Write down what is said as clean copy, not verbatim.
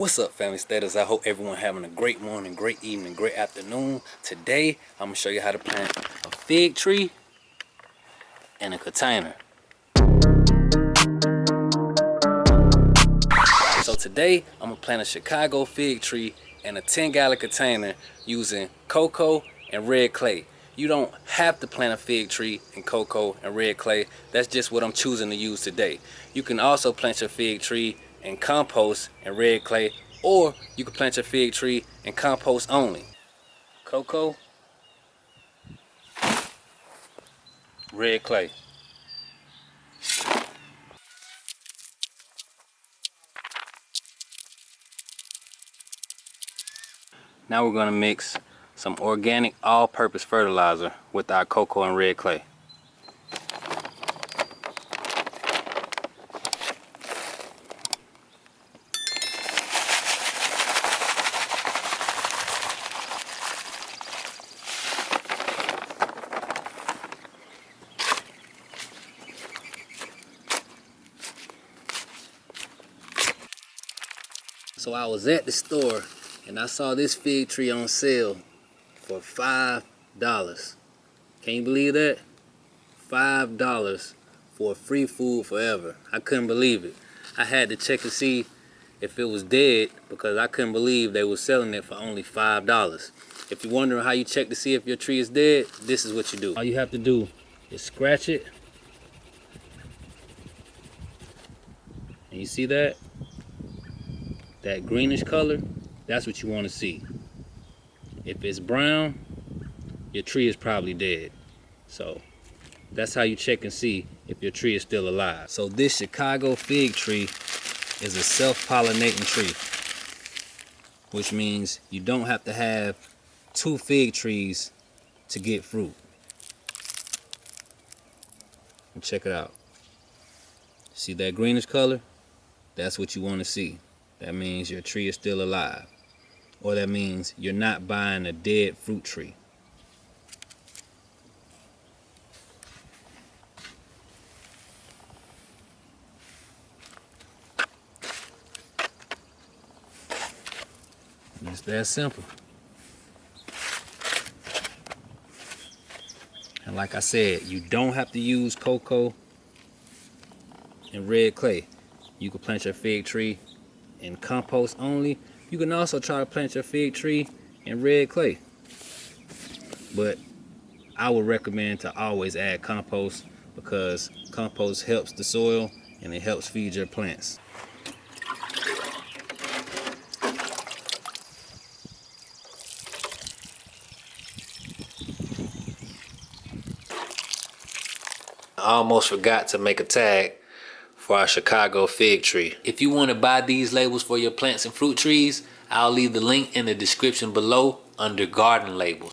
What's up, family status? I hope everyone having a great morning, great evening, great afternoon. Today I'm gonna show you how to plant a fig tree in a container. So today I'm gonna plant a Chicago fig tree in a 10-gallon container using cocoa and red clay. You don't have to plant a fig tree in cocoa and red clay. That's just what I'm choosing to use today. You can also plant your fig tree in compost and red clay, or you can plant your fig tree in compost only. Cocoa, red clay. Now we're gonna mix some organic all-purpose fertilizer with our cocoa and red clay. So I was at the store and I saw this fig tree on sale for $5. Can you believe that? $5 for free food forever. I couldn't believe it. I had to check to see if it was dead because I couldn't believe they were selling it for only $5. If you're wondering how you check to see if your tree is dead, this is what you do. All you have to do is scratch it. And you see that? That greenish color, that's what you want to see. If it's brown, your tree is probably dead. So that's how you check and see if your tree is still alive. So this Chicago fig tree is a self-pollinating tree, which means you don't have to have 2 fig trees to get fruit. And check it out. See that greenish color? That's what you want to see. That means your tree is still alive. Or that means you're not buying a dead fruit tree. It's that simple. And like I said, you don't have to use cocoa and red clay. You can plant your fig tree in compost only. You can also try to plant your fig tree in red clay. But I would recommend to always add compost because compost helps the soil and it helps feed your plants. I almost forgot to make a tag for our Chicago fig tree. If you want to buy these labels for your plants and fruit trees, I'll leave the link in the description below under garden labels.